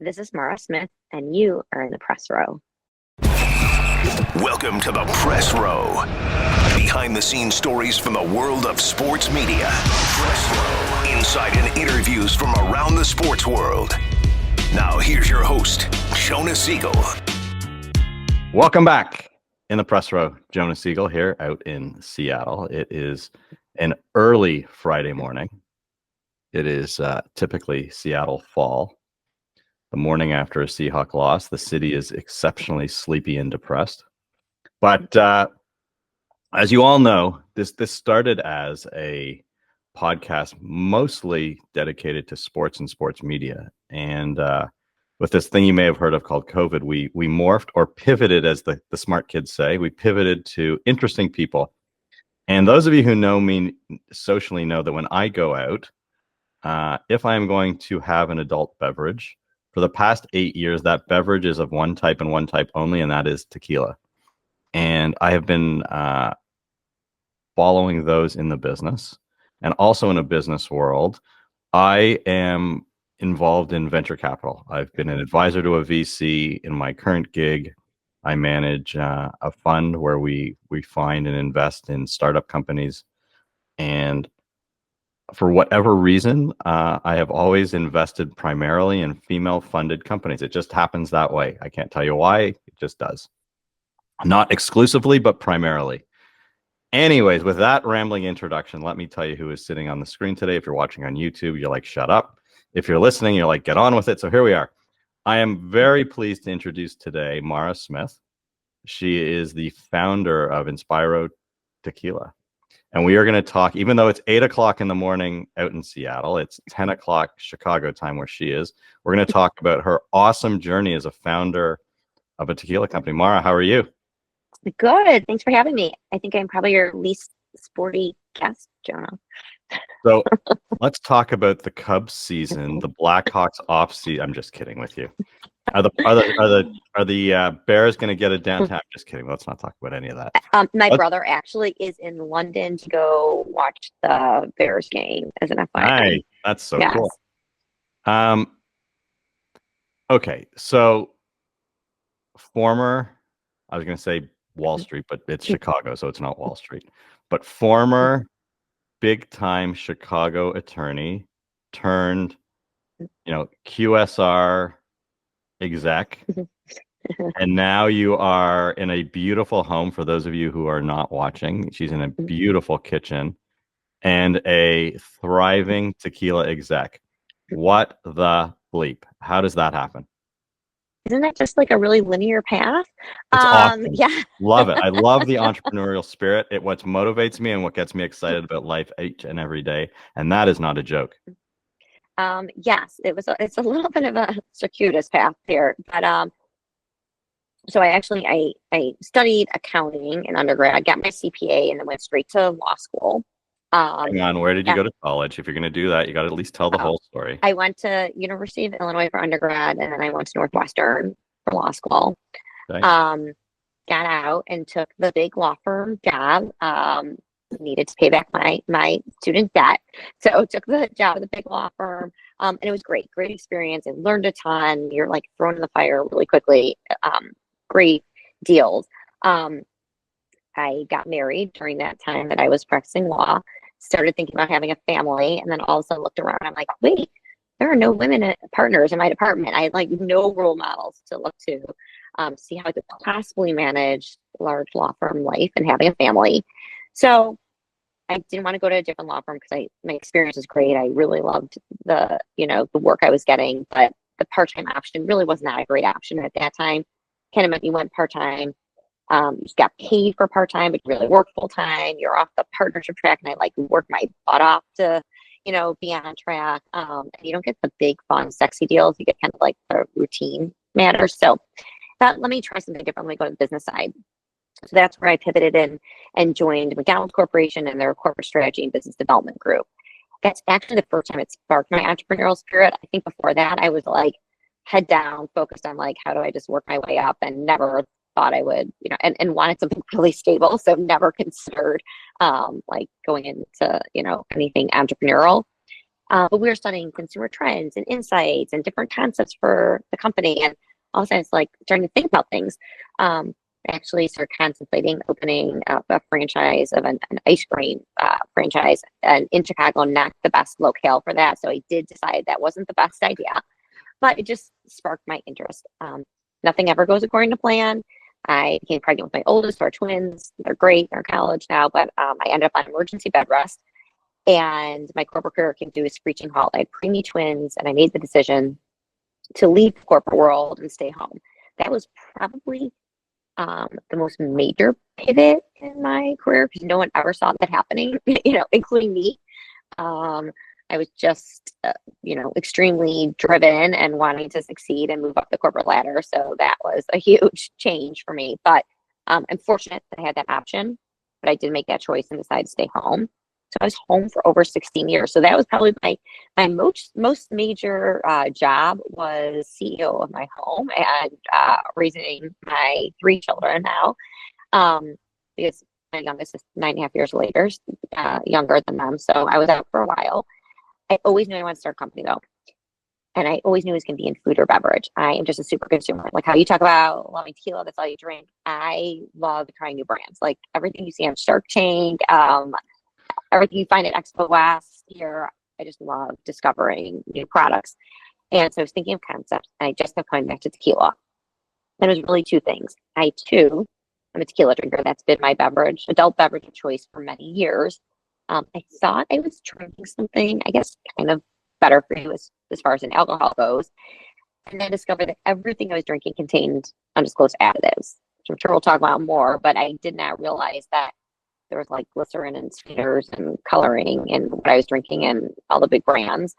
This is Mara Smith, and you are in the press row. Welcome to the Press Row. Behind the scenes stories from the world of sports media. Press Row. Insight and interviews from around the sports world. Now here's your host, Jonah Siegel. Welcome back in the Press Row. Jonah Siegel here out in Seattle. It is an early Friday morning. It is typically Seattle fall. The morning after a Seahawk loss, the city is exceptionally sleepy and depressed. But as you all know, this started as a podcast mostly dedicated to sports and sports media. And with this thing you may have heard of called COVID, we morphed or pivoted, as the smart kids say. We pivoted to interesting people. And those of you who know me socially know that when I go out, if I'm going to have an adult beverage, for the past 8 years, that beverage is of one type and one type only, and that is tequila. And I have been following those in the business. And also in a business world, I am involved in venture capital. I've been an advisor to a VC. In my current gig, I manage a fund where we find and invest in startup companies. And for whatever reason, I have always invested primarily in female-funded companies. It just happens that way. I can't tell you why. It just does. Not exclusively, but primarily. Anyways, with that rambling introduction, let me tell you who is sitting on the screen today. If you're watching on YouTube, you're like, shut up. If you're listening, you're like, get on with it. So here we are. I am very pleased to introduce today Mara Smith. She is the founder of Inspiro Tequila. And we are going to talk, even though it's 8 o'clock in the morning out in Seattle, it's 10 o'clock Chicago time where she is. We're going to talk about her awesome journey as a founder of a tequila company. Mara, how are you? Good. Thanks for having me. I think I'm probably your least sporty guest, Jonah. So let's talk about the Cubs season, the Blackhawks off season. I'm just kidding with you. Are the Bears going to get it downtown? I'm just kidding. Let's not talk about any of that. My brother actually is in London to go watch the Bears game as an FYI. Nice. That's so cool. Okay, so I was going to say Wall Street, but it's Chicago, so it's not Wall Street. But former big-time Chicago attorney turned, QSR exec. And now you are in a beautiful home. For those of you who are not watching, she's in a beautiful kitchen and a thriving tequila exec. What the bleep? How does that happen? Isn't that just like a really linear path? It's awesome. Yeah. Love it. I love the entrepreneurial spirit. What motivates me and what gets me excited about life each and every day. And that is not a joke. Yes, it's a little bit of a circuitous path here, but so I studied accounting in undergrad, got my CPA, and then went straight to law school. Hang on, where did you go to college? If you're going to do that, you got to at least tell the whole story. I went to University of Illinois for undergrad, and then I went to Northwestern for law school. Okay. Got out and took the big law firm job. Needed to pay back my student debt, so took the job at the big law firm, and it was great experience. I learned a ton. You're like thrown in the fire really quickly. Great deals. I got married during that time that I was practicing law, started thinking about having a family, and then all of a sudden looked around and I'm like, wait, there are no women partners in my department. I had like no role models to look to see how I could possibly manage large law firm life and having a family. So I didn't want to go to a different law firm because my experience was great. I really loved the work I was getting, but the part-time option really was not a great option at that time. Kind of meant you went part-time. You got paid for part-time, but you really worked full-time. You're off the partnership track, and I worked my butt off to, be on track. And you don't get the big, fun, sexy deals. You get kind of like the routine matters. So let me try something different. Let me go to the business side. So that's where I pivoted in and joined McDonald's Corporation and their corporate strategy and business development group. That's actually the first time it sparked my entrepreneurial spirit. I think before that, I was head down, focused on how do I just work my way up, and never thought I would, and wanted something really stable. So never considered going into, anything entrepreneurial. But we were studying consumer trends and insights and different concepts for the company. And all of a sudden, it's like starting to think about things. I actually started contemplating opening up a franchise of an ice cream franchise, and in Chicago, not the best locale for that. So I did decide that wasn't the best idea, but it just sparked my interest. Nothing ever goes according to plan. I became pregnant with my oldest, our twins. They're great. They're in college now, but I ended up on emergency bed rest, and my corporate career came to a screeching halt. I had preemie twins, and I made the decision to leave the corporate world and stay home. That was probably the most major pivot in my career, because no one ever saw that happening, including me. I was just, extremely driven and wanting to succeed and move up the corporate ladder. So that was a huge change for me. But I'm fortunate that I had that option, but I did make that choice and decided to stay home. So I was home for over 16 years. So that was probably my most major job, was CEO of my home and raising my 3 children now, because my youngest is 9.5 years later, younger than them. So I was out for a while. I always knew I wanted to start a company though. And I always knew it was going to be in food or beverage. I am just a super consumer. Like how you talk about loving tequila, that's all you drink. I love trying new brands. Like everything you see on Shark Tank, everything you find at Expo West here. I just love discovering new products. And so I was thinking of concepts, and I just kept coming back to tequila. And it was really 2 things. I too am a tequila drinker. That's been my adult beverage of choice for many years. I thought I was drinking something, I guess, kind of better for you as far as an alcohol goes. And I discovered that everything I was drinking contained undisclosed additives, which I'm sure we'll talk about more, but I did not realize that there was like glycerin and sweeteners and coloring in what I was drinking and all the big brands.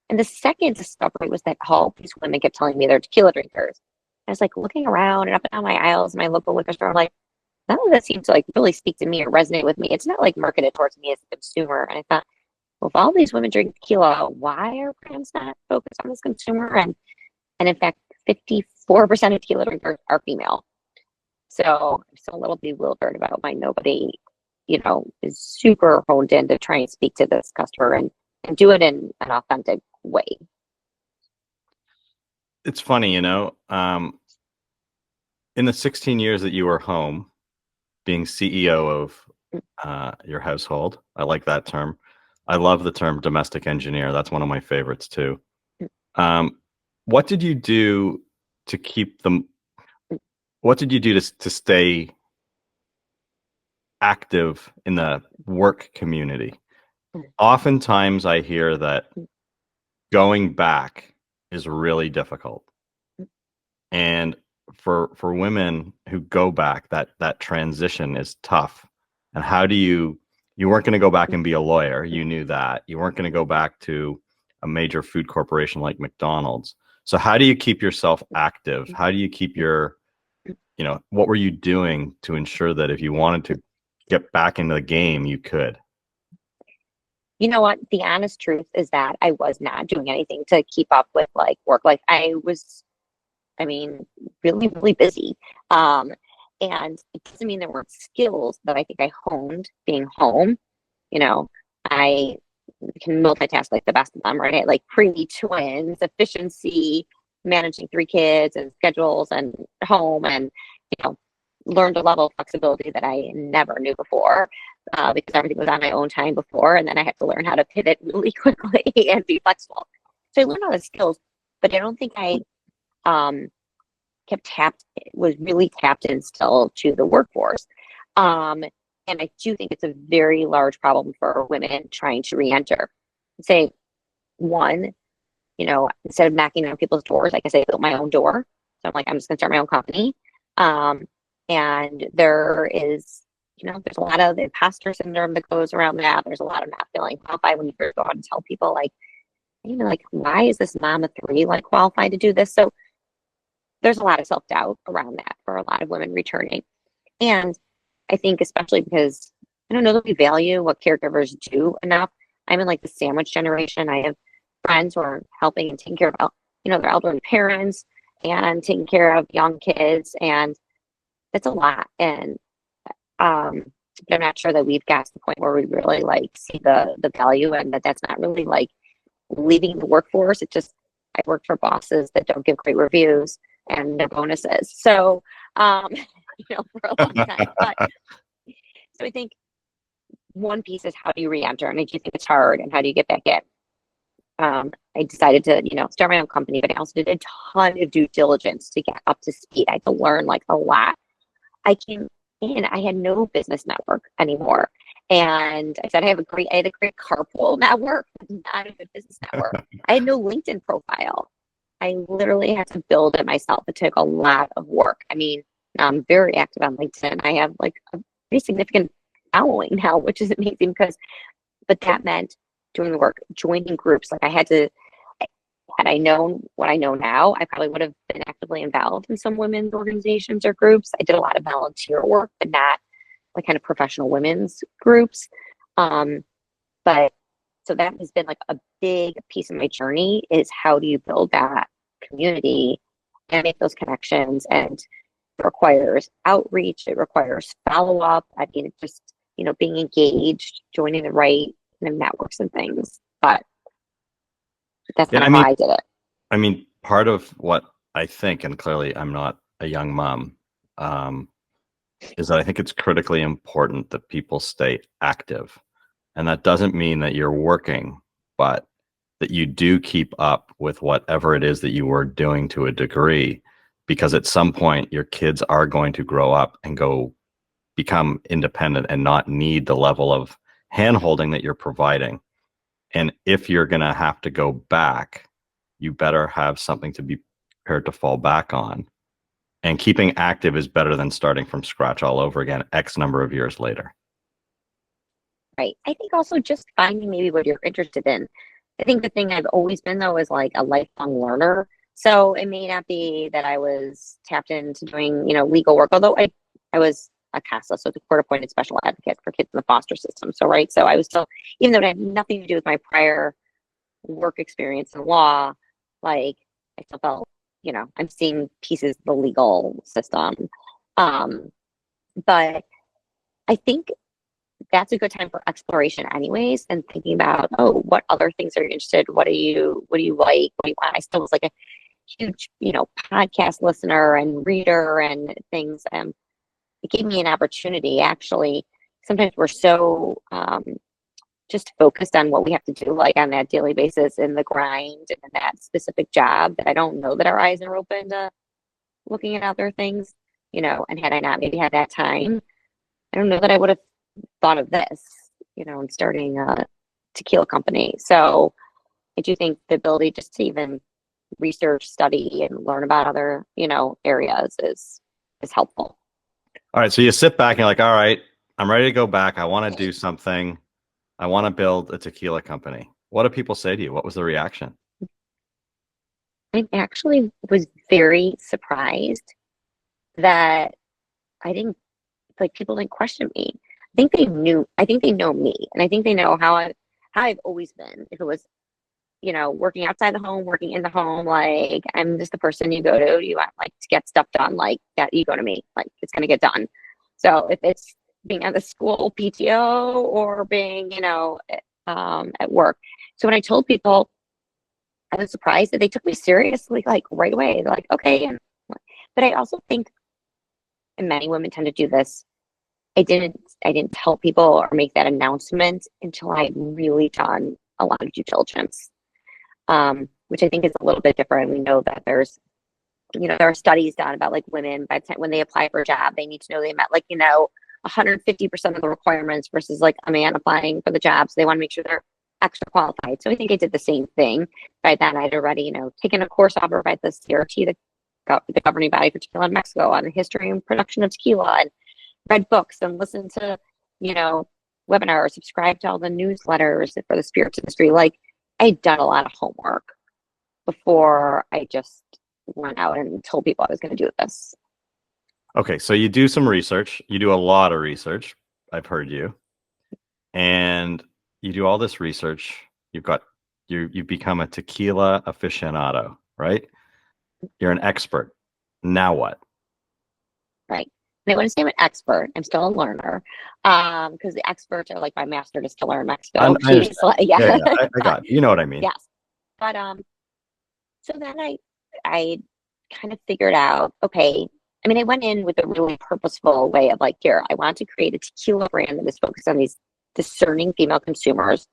And the second discovery was that all these women kept telling me they're tequila drinkers. I was like looking around and up and down my aisles in my local liquor store. I'm like, none of that seems to like really speak to me or resonate with me. It's not like marketed towards me as a consumer. And I thought, well, if all these women drink tequila, why are brands not focused on this consumer? And in fact, 54% of tequila drinkers are female. So I'm still a little bewildered about why nobody, is super honed in to try and speak to this customer and do it in an authentic way. It's funny, in the 16 years that you were home, being CEO of your household, I like that term. I love the term domestic engineer. That's one of my favorites too. What did you do to keep them? What did you do to stay active in the work community? Oftentimes I hear that going back is really difficult. And for women who go back, that transition is tough. And how do you weren't going to go back and be a lawyer. You knew that. You weren't going to go back to a major food corporation like McDonald's. So how do you keep yourself active? How do you keep your, what were you doing to ensure that if you wanted to get back into the game, you could? You know what? The honest truth is that I was not doing anything to keep up with like work life. I was, really, really busy. And it doesn't mean there weren't skills that I think I honed being home. I can multitask like the best of them, right? Like preemie twins, efficiency, managing 3 kids and schedules and home, and, learned a level of flexibility that I never knew before, because everything was on my own time before. And then I had to learn how to pivot really quickly and be flexible. So I learned all the skills, but I don't think I was really tapped in still to the workforce. And I do think it's a very large problem for women trying to reenter. Say, one, instead of knocking on people's doors, like I say, I built my own door. So I'm like, I'm just gonna start my own company. And there is, there's a lot of imposter syndrome that goes around that. There's a lot of not feeling qualified when you first go out and tell people like, why is this mom of 3 like qualified to do this? So there's a lot of self-doubt around that for a lot of women returning. And I think especially because I don't know that we value what caregivers do enough. I'm in like the sandwich generation. I have friends who are helping and taking care of, their elderly parents and taking care of young kids. And that's a lot. And I'm not sure that we've got to the point where we really like see the value, and that's not really like leaving the workforce. It just, I worked for bosses that don't give great reviews and no bonuses. So, for a long time. But so I think one piece is, how do you re-enter? And I do think it's hard, and how do you get back in? I decided to, start my own company, but I also did a ton of due diligence to get up to speed. I had to learn like a lot. I came in, I had no business network anymore. And I said, I had a great carpool network, but not a good business network. I had no LinkedIn profile. I literally had to build it myself. It took a lot of work. I mean, I'm very active on LinkedIn. I have like a pretty significant following now, which is amazing but that meant doing the work, joining groups. Like had I known what I know now, I probably would have been actively involved in some women's organizations or groups. I did a lot of volunteer work, but not like kind of professional women's groups. But so that has been like a big piece of my journey, is how do you build that community and make those connections? And it requires outreach. It requires follow-up. I mean, it just, being engaged, joining the right networks and things. But that's kind of how I did it. I mean, part of what I think, and clearly I'm not a young mom, is that I think it's critically important that people stay active. And that doesn't mean that you're working, but that you do keep up with whatever it is that you were doing to a degree, because at some point your kids are going to grow up and become independent and not need the level of hand-holding that you're providing. And if you're going to have to go back, you better have something to be prepared to fall back on. And keeping active is better than starting from scratch all over again, X number of years later. Right. I think also just finding maybe what you're interested in. I think the thing I've always been, though, is like a lifelong learner. So it may not be that I was tapped into doing, legal work, although I was a CASA, so the court-appointed special advocate for kids in the foster system. So, right. So I was still, even though it had nothing to do with my prior work experience in law, like I still felt, I'm seeing pieces of the legal system. But I think that's a good time for exploration anyways, and thinking about, what other things are you interested in? What do you like? What do you want? I still was like a huge, podcast listener and reader and things. It gave me an opportunity, actually. Sometimes we're so just focused on what we have to do, like on that daily basis in the grind and in that specific job, that I don't know that our eyes are open to looking at other things, and had I not maybe had that time, I don't know that I would have thought of this, and starting a tequila company. So I do think the ability just to even research, study, and learn about other, areas is helpful. All right. So you sit back and you're like, all right, I'm ready to go back. I want to do something. I want to build a tequila company. What do people say to you? What was the reaction? I actually was very surprised that people didn't question me. I think they know me, and I think they know how I've always been. If it was, working outside the home, working in the home, like I'm just the person you go to. You want like to get stuff done, like that. You go to me, like it's gonna get done. So if it's being at the school PTO or being, at work. So when I told people, I was surprised that they took me seriously, like right away. They're like, okay. But I also think, and many women tend to do this, I didn't tell people or make that announcement until I had really done a lot of due diligence, which I think is a little bit different. We know that there's, there are studies done about like women, by the time when they apply for a job, they need to know they met 150% of the requirements versus like a man applying for the job. So they want to make sure they're extra qualified. So I think I did the same thing. By then I'd already, taken a course offered by the CRT, the governing body for tequila in Mexico, on the history and production of tequila, and read books and listened to, webinars, subscribed to all the newsletters for the spirits industry. Like I'd done a lot of homework before I just went out and told people I was going to do this. Okay, so you do some research. You do a lot of research. I've heard you. And you do all this research. You've become a tequila aficionado, right? You're an expert. Now what? Right. And I wouldn't say I'm an expert. I'm still a learner. Because the experts are like my master distiller in Mexico. I got it. You know what I mean. Yes. But so then I kind of figured out, okay, I mean, I went in with a really purposeful way of like, here, I want to create a tequila brand that is focused on these discerning female consumers.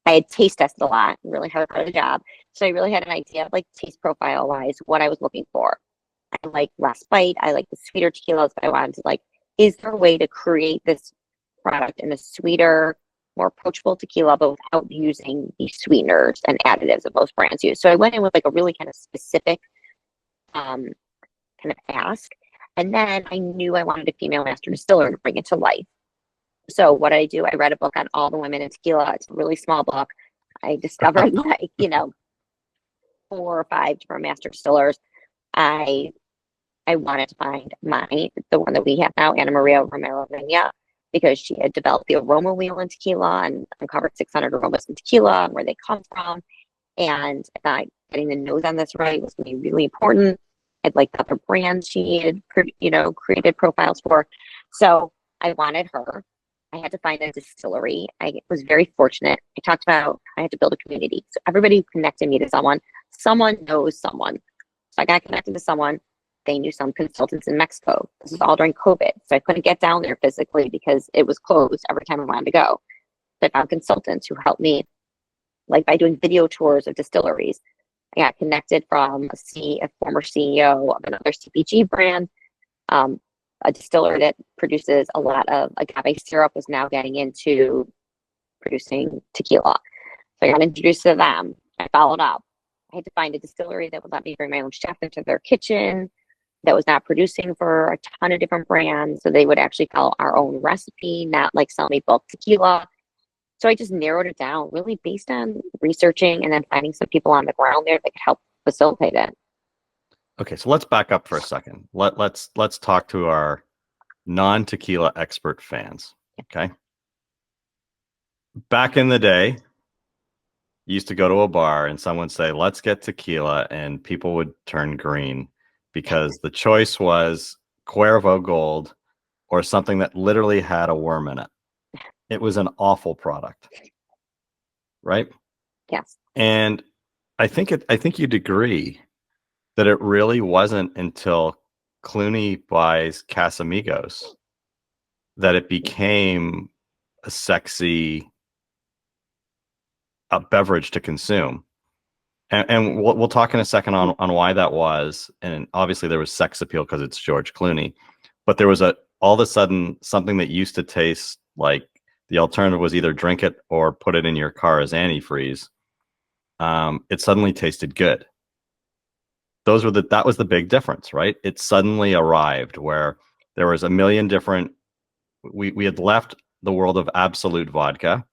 I had taste tested a lot, really hard part of the job. So I really had an idea of like taste profile wise, what I was looking for. I like last bite. I like the sweeter tequilas, but I wanted to like, is there a way to create this product in a sweeter, more approachable tequila, but without using the sweeteners and additives that most brands use? So I went in with like a really kind of specific kind of ask. And then I knew I wanted a female master distiller to bring it to life. So what did I do? I read a book on all the women in tequila. It's a really small book. I discovered like, 4 or 5 different master distillers. I wanted to find the one that we have now, Anna Maria Romero Vina, because she had developed the aroma wheel in tequila and uncovered 600 aromas in tequila and where they come from. And I thought getting the nose on this right was going to be really important. I'd like the other brands she had, created profiles for. So I wanted her. I had to find a distillery. I was very fortunate. I talked about I had to build a community. So everybody who connected me to someone knows someone. So I got connected to someone. They knew some consultants in Mexico. This was all during COVID. So I couldn't get down there physically because it was closed every time I wanted to go. So I found consultants who helped me, like by doing video tours of distilleries. I got connected from a former CEO of another CPG brand. A distiller that produces a lot of agave syrup was now getting into producing tequila. So I got introduced to them. I followed up. I had to find a distillery that would let me bring my own chef into their kitchen, that was not producing for a ton of different brands. So they would actually follow our own recipe, not like sell me bulk tequila. So I just narrowed it down really based on researching and then finding some people on the ground there that could help facilitate it. Okay, so let's back up for a second. Let's talk to our non-tequila expert fans. Okay. Back in the day, you used to go to a bar and someone say, let's get tequila, and people would turn green because the choice was Cuervo Gold or something that literally had a worm in it. It was an awful product. Right? Yes. And I think you'd agree that it really wasn't until Clooney buys Casamigos that it became a sexy beverage to consume. And we'll talk in a second on why that was. And obviously there was sex appeal because it's George Clooney, but there was all of a sudden something that used to taste like the alternative was either drink it or put it in your car as antifreeze. It suddenly tasted good. That was the big difference, right? It suddenly arrived where there was a million different, we had left the world of absolute vodka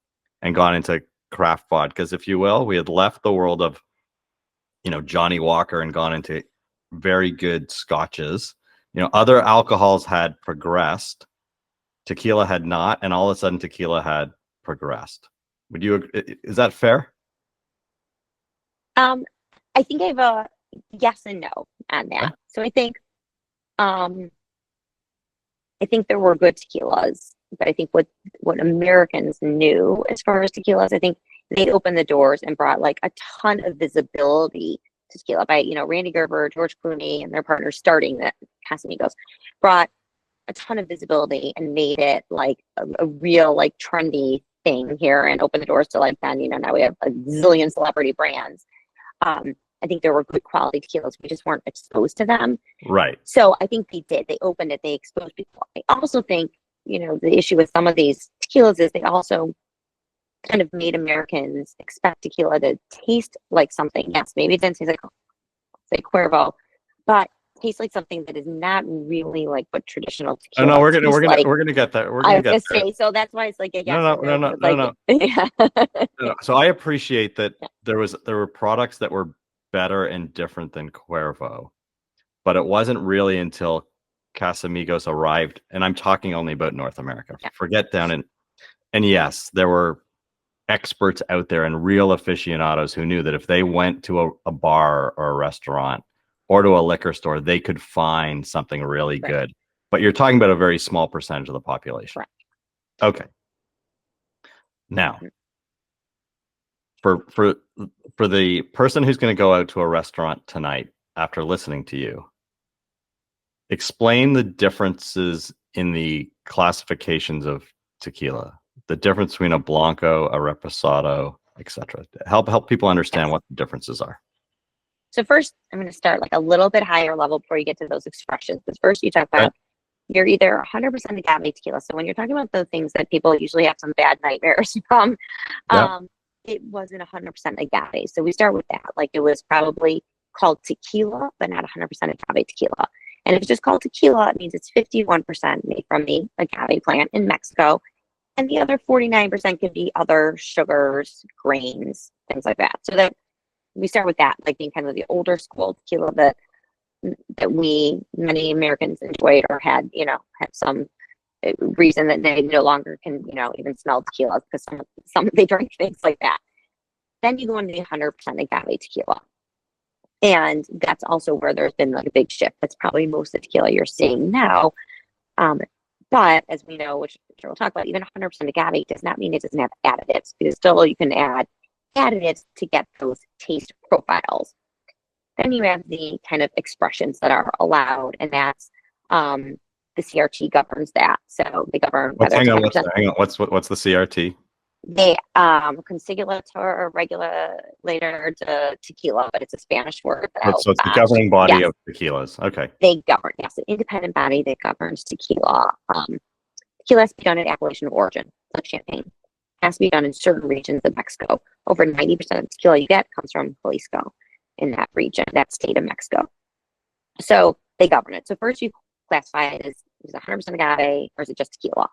and gone into craft vodkas, if you will. We had left the world of, Johnny Walker and gone into very good scotches. Other alcohols had progressed. Tequila had not, and all of a sudden tequila had progressed. Is that fair? I think I have a yes and no on that. Okay. So I think there were good tequilas, but I think what Americans knew as far as tequilas, I think they opened the doors and brought like a ton of visibility to tequila by, Randy Gerber, George Clooney, and their partners starting the Casamigos brought a ton of visibility and made it like a real like trendy thing here and opened the doors to like then, now we have a zillion celebrity brands. I think there were good quality tequilas. We just weren't exposed to them. Right. So I think they did. They opened it. They exposed people. I also think, the issue with some of these tequilas is they also kind of made Americans expect tequila to taste like something. Yes, maybe it didn't taste like, say, Cuervo, but tastes like something that is not really like what traditional tequila. No, we're gonna get that. We're gonna get there. So that's why it's like a yes. No. Yeah. No. So I appreciate that there were products that were better and different than Cuervo, but it wasn't really until Casamigos arrived, and I'm talking only about North America. Yeah. Forget down in, and yes, there were experts out there and real aficionados who knew that if they went to a bar or a restaurant or to a liquor store, they could find something really good. But you're talking about a very small percentage of the population. Right. Okay. Now, for for the person who's going to go out to a restaurant tonight after listening to you, explain the differences in the classifications of tequila, the difference between a blanco, a reposado, etc. Help people understand what the differences are. So first, I'm going to start like a little bit higher level before you get to those expressions. Because first, you talk about you're either 100% agave tequila. So when you're talking about the things that people usually have some bad nightmares from, it wasn't 100% agave. So we start with that. Like it was probably called tequila, but not 100% agave tequila. And if it's just called tequila, it means it's 51% made from the agave plant in Mexico. And the other 49% could be other sugars, grains, things like that. So that we start with that, like being kind of the older school tequila that many Americans enjoyed or had some reason that they no longer can, even smell tequila because some they drink things like that. Then you go into the 100% agave tequila. And that's also where there's been like a big shift. That's probably most of the tequila you're seeing now. But as we know, which we'll talk about, even 100% agave does not mean it doesn't have additives, because still you can add additives to get those taste profiles. Then you have the kind of expressions that are allowed, and that's the CRT governs that. So they govern whether hang on, what's the CRT? They conciliator regulator de tequila, but it's a Spanish word. So it's the governing body of tequilas. Okay. They govern, yes, an independent body that governs tequila. Tequila has to be done at appellation of origin, like champagne. It has to be done in certain regions of Mexico. Over 90% of the tequila you get comes from Jalisco, in that region, that state of Mexico. So they govern it. So first you classify it as, is it 100% agave or is it just tequila?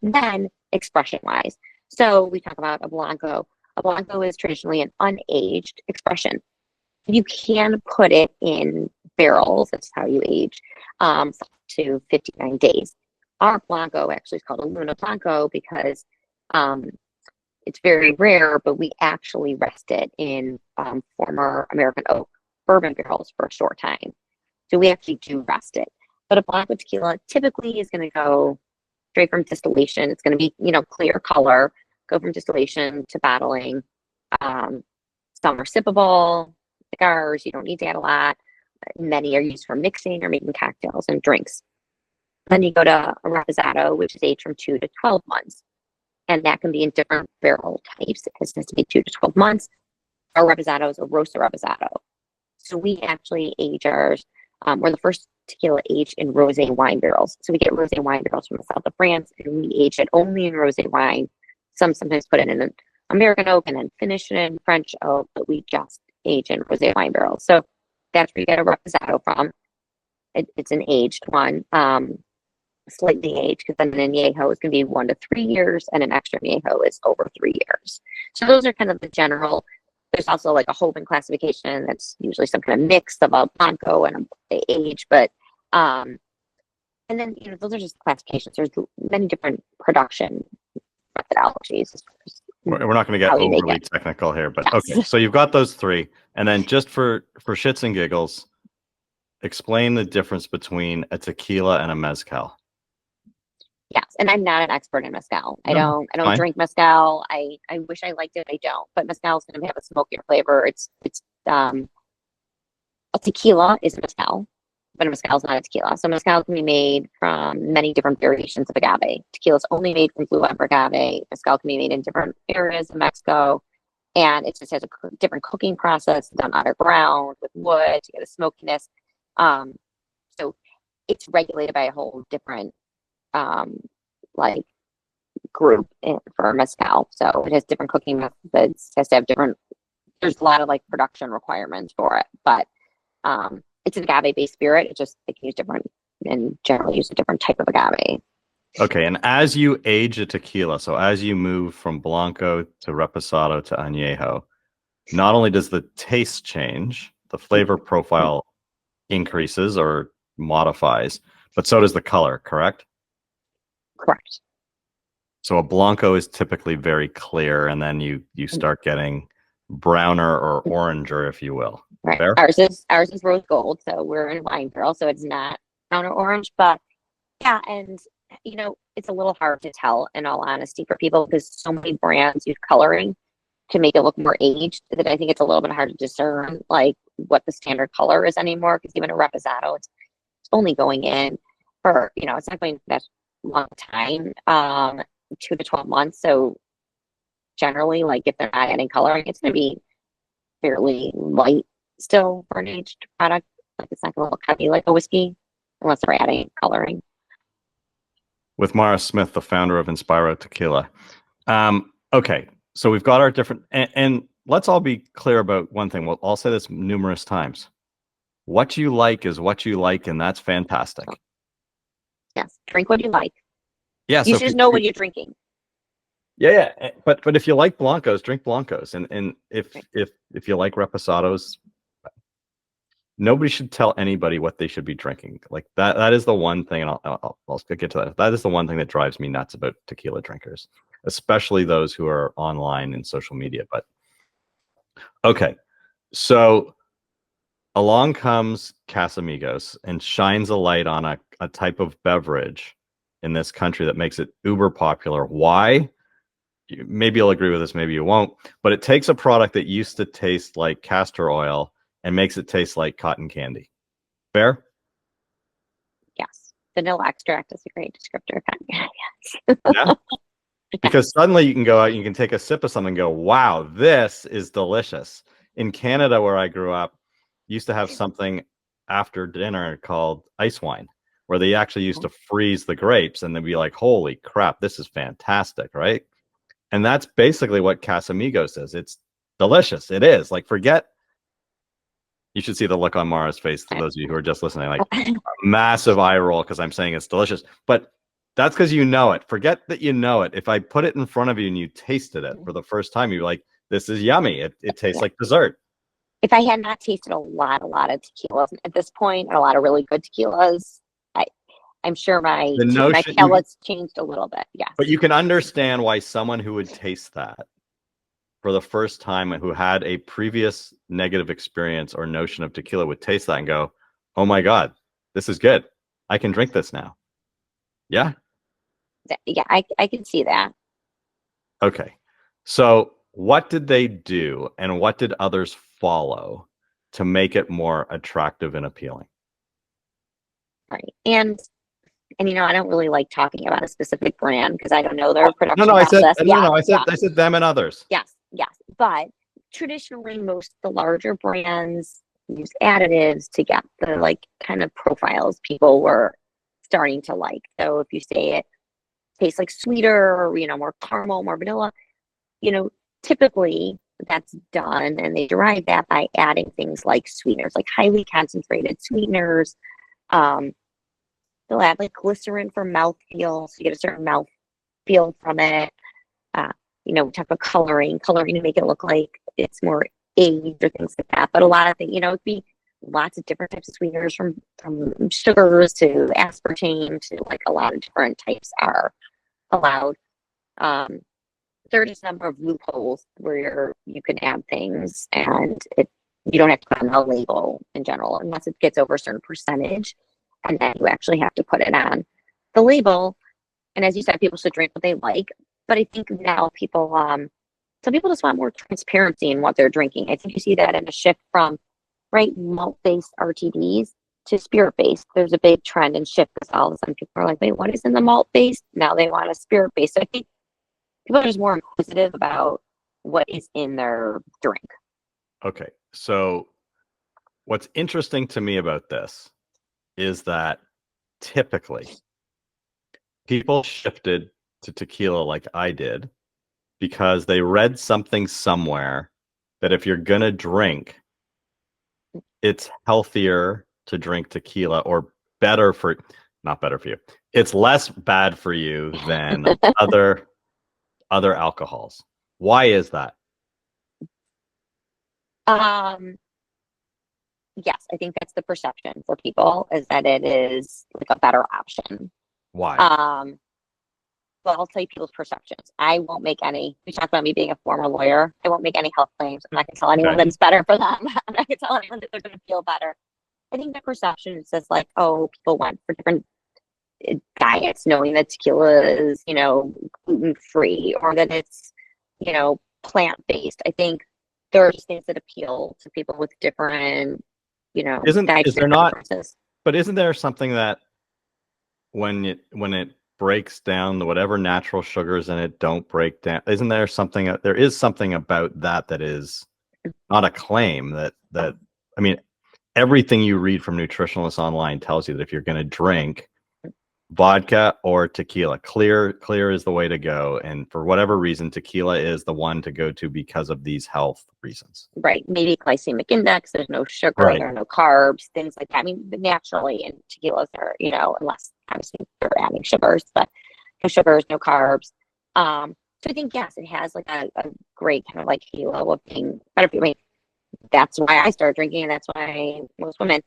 Then expression-wise. So we talk about a blanco. A blanco is traditionally an unaged expression. You can put it in barrels. That's how you age, to 59 days. Our blanco actually is called a Luna Blanco because it's very rare, but we actually rest it in former American oak bourbon barrels for a short time. So we actually do rest it. But a blanco tequila typically is going to go straight from distillation. It's going to be, clear color, go from distillation to bottling. Some are sippable, cigars, you don't need to add a lot. Many are used for mixing or making cocktails and drinks. Then you go to a reposado, which is aged from 2 to 12 months. And that can be in different barrel types. It has to be 2 to 12 months. Our reposado is a rosa reposado. So we actually age ours. We're the first tequila aged in rosé wine barrels. So we get rosé wine barrels from the south of France, and we age it only in rosé wine. Sometimes put it in an American oak and then finish it in French oak, but we just age in rosé wine barrels. So that's where you get a reposado from. It's an aged one, slightly aged, because then an añejo is going to be 1 to 3 years, and an extra añejo is over 3 years. So those are kind of the general. There's also like a Hoven classification that's usually some kind of mix of a blanco and a age, but and then those are just classifications. There's many different production methodologies. We're not going to get overly technical here, but yes. Okay. So you've got those three, and then just for shits and giggles, explain the difference between a tequila and a mezcal. Yes, and I'm not an expert in mezcal. I don't drink mezcal. I wish I liked it. I don't. But mezcal is going to have a smokier flavor. It's a tequila is a mezcal, but a mezcal is not a tequila. So mezcal can be made from many different variations of agave. Tequila is only made from blue amber agave. Mezcal can be made in different areas of Mexico, and it just has a different cooking process done underground with wood to get a smokiness. So it's regulated by a whole different like group for mezcal. So it has different cooking methods, has to have different, there's a lot of like production requirements for it, but it's an agave based spirit. It just, they can use different, and generally use a different type of agave. Okay. And as you age a tequila, so as you move from blanco to reposado to añejo, not only does the taste change, the flavor profile increases or modifies, but so does the color, correct? Correct. So a blanco is typically very clear, and then you start getting browner or oranger, if you will. Right. Fair? Ours is rose gold, so we're in a wine barrel, so it's not brown or orange. But yeah, and it's a little hard to tell, in all honesty, for people, because so many brands use coloring to make it look more aged, that I think it's a little bit hard to discern like what the standard color is anymore. Because even a reposado, it's only going in for, it's not going for that long time, 2 to 12 months. So generally, like if they're not adding coloring, it's going to be fairly light still for an aged product. Like it's not going to look heavy like a whiskey unless they're adding coloring. With Mara Smith, the founder of Inspiro Tequila. Okay, so we've got our different, and let's all be clear about one thing. We'll all say this numerous times. What you like is what you like, and that's fantastic. Yes, drink what you like. Yeah, you should just know what you're drinking. Yeah. But if you like blancos, drink blancos, and if you like reposados, nobody should tell anybody what they should be drinking. Like that is the one thing, and I'll get to that. That is the one thing that drives me nuts about tequila drinkers, especially those who are online and social media. But okay, so along comes Casamigos and shines a light on a type of beverage in this country that makes it uber popular. Why? Maybe you'll agree with this, maybe you won't, but it takes a product that used to taste like castor oil and makes it taste like cotton candy. Fair? Yes. Vanilla extract is a great descriptor of cotton candy. Yes. Yeah. Because suddenly you can go out and you can take a sip of something and go, wow, this is delicious. In Canada, where I grew up, used to have something after dinner called ice wine, where they actually used to freeze the grapes and they'd be like, holy crap, this is fantastic, right? And that's basically what Casamigos is. It's delicious. It is. Like, forget, you should see the look on Mara's face, to those of you who are just listening, like a massive eye roll because I'm saying it's delicious. But that's because you know it. Forget that you know it. If I put it in front of you and you tasted it for the first time, you're like, this is yummy. It tastes like dessert. If I had not tasted a lot of tequilas at this point, or a lot of really good tequilas, I'm sure my palate's changed a little bit. Yes. But you can understand why someone who would taste that for the first time and who had a previous negative experience or notion of tequila would taste that and go, oh my God, this is good. I can drink this now. Yeah. Yeah, I can see that. Okay. So what did they do and what did others follow to make it more attractive and appealing? Right. And I don't really like talking about a specific brand because I don't know their production I process. I said them and others. Yes. But traditionally, most of the larger brands use additives to get the like kind of profiles people were starting to like. So if you say it tastes like sweeter or more caramel, more vanilla, typically that's done, and they derive that by adding things like sweeteners, like highly concentrated sweeteners. They'll add like glycerin for mouthfeel, so you get a certain mouthfeel from it. We talk about coloring to make it look like it's more aged or things like that. But a lot of things, it'd be lots of different types of sweeteners from sugars to aspartame to like a lot of different types are allowed. There are just a number of loopholes where you can add things and you don't have to put on a label in general unless it gets over a certain percentage. And then you actually have to put it on the label. And as you said, people should drink what they like. But I think now some people just want more transparency in what they're drinking. I think you see that in a shift from malt-based RTDs to spirit-based. There's a big trend and shift because all of a sudden people are like, wait, what is in the malt-based? Now they want a spirit-based. So I think people are just more inquisitive about what is in their drink. Okay. So what's interesting to me about this is that typically people shifted to tequila like I did because they read something somewhere that if you're going to drink, it's healthier to drink tequila or not better for you. It's less bad for you than other alcohols. Why is that? Yes, I think that's the perception for people, is that it is like a better option. Why? Well, I'll tell you people's perceptions. I won't make any. We talked about me being a former lawyer. I won't make any health claims. I'm not going to tell anyone that it's better for them. I'm not going to tell anyone that they're going to feel better. I think the perception is just like, oh, people went for different diets, knowing that tequila is, gluten free, or that it's, plant-based. I think there are just things that appeal to people with different, Is there not? preferences. But isn't there something that when it breaks down, whatever natural sugars in it don't break down? Isn't there something? There is something about that is not a claim that I mean, everything you read from nutritionalists online tells you that if you're going to drink vodka or tequila, clear is the way to go. And for whatever reason, tequila is the one to go to because of these health reasons. Right. Maybe glycemic index, there's no sugar, Right. there are no carbs, things like that. I mean, naturally in tequilas are, unless obviously they're adding sugars, but no sugars, no carbs. So I think, yes, it has like a great kind of like halo of being better for you. I mean, that's why I started drinking, and that's why most women,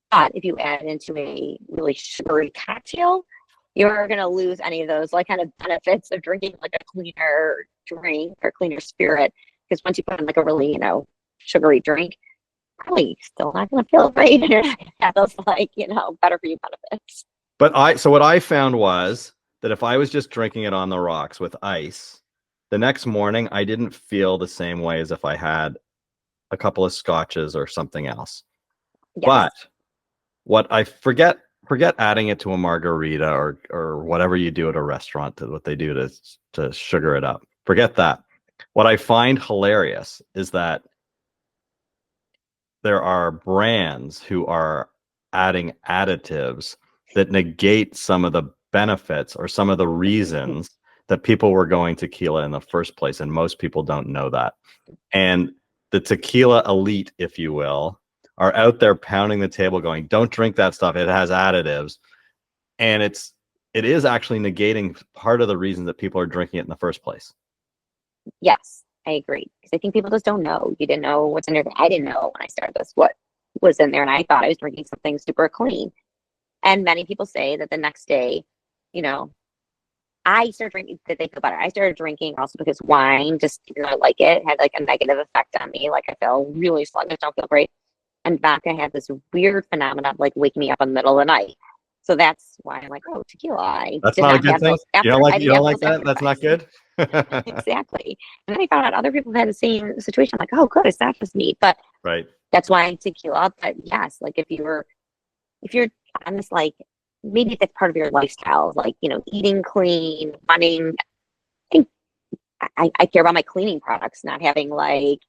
but if you add into a really sugary cocktail, you're going to lose any of those like kind of benefits of drinking like a cleaner drink or cleaner spirit. Because once you put in like a really, sugary drink, probably still not going to feel great. And you're not going to have those like, better for you benefits. But so what I found was that if I was just drinking it on the rocks with ice, the next morning I didn't feel the same way as if I had a couple of scotches or something else. Yes. But what I forget adding it to a margarita or whatever you do at a restaurant, what they do to sugar it up. Forget that. What I find hilarious is that there are brands who are adding additives that negate some of the benefits or some of the reasons that people were going tequila in the first place. And most people don't know that. And the tequila elite, if you will, are out there pounding the table going, don't drink that stuff. It has additives. And it is actually negating part of the reason that people are drinking it in the first place. Yes, I agree. Because I think people just don't know. You didn't know what's in there. I didn't know when I started this what was in there. And I thought I was drinking something super clean. And many people say that the next day, I started drinking, that they feel better. I started drinking also because wine, just even though I like it, had like a negative effect on me. Like I feel really sluggish, don't feel great. And vodka had this weird phenomenon of like waking me up in the middle of the night. So that's why I'm like, oh, tequila. That's not a good thing. You don't like that? That's not good. Exactly. And then I found out other people had the same situation. I'm like, oh, good, it's not just me. But right. That's why tequila. But yes, like if you're on this, like maybe that's part of your lifestyle, like eating clean, running. I care about my cleaning products not having like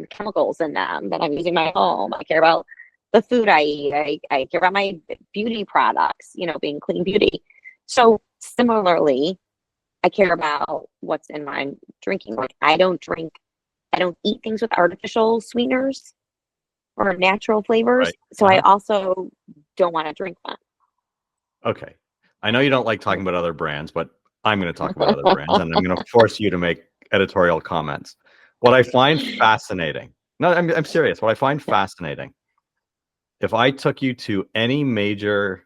chemicals in them that I'm using in my home. I care about the food I eat. I care about my beauty products, being clean beauty. So similarly, I care about what's in my drinking. Like I don't eat things with artificial sweeteners or natural flavors. Right. So I also don't want to drink them. Okay. I know you don't like talking about other brands, but I'm going to talk about other brands, and I'm going to force you to make editorial comments. What I find fascinating, no, I'm serious. What I find fascinating, if I took you to if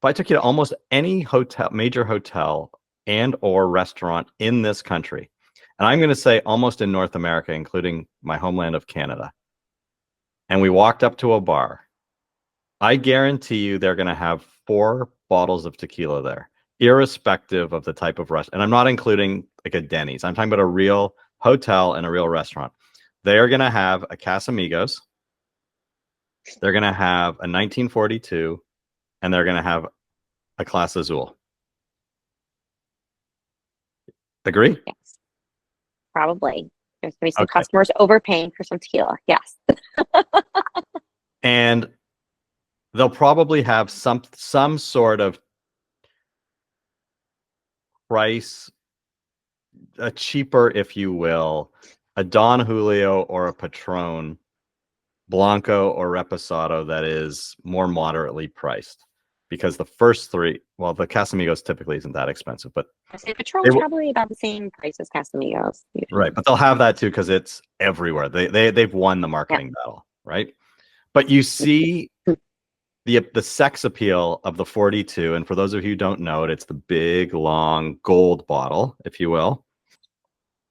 I took you to almost any major hotel and or restaurant in this country, and I'm going to say almost in North America, including my homeland of Canada, and we walked up to a bar, I guarantee you they're going to have 4 bottles of tequila there, irrespective of the type of restaurant. And I'm not including like a Denny's. I'm talking about a real hotel and a real restaurant. They're going to have a Casamigos. They're going to have a 1942, and they're going to have a Clase Azul. Agree? Yes, probably. There's going to be some customers overpaying for some tequila. Yes. And they'll probably have some sort of price, a cheaper, if you will, a Don Julio or a Patron Blanco or Reposado that is more moderately priced. Because the first 3, well, the Casamigos typically isn't that expensive, but I say Patron's probably about the same price as Casamigos. Usually. Right, but they'll have that too because it's everywhere. They've won the marketing battle, right? But you see the sex appeal of the 42, and for those of you who don't know it, it's the big long gold bottle, if you will.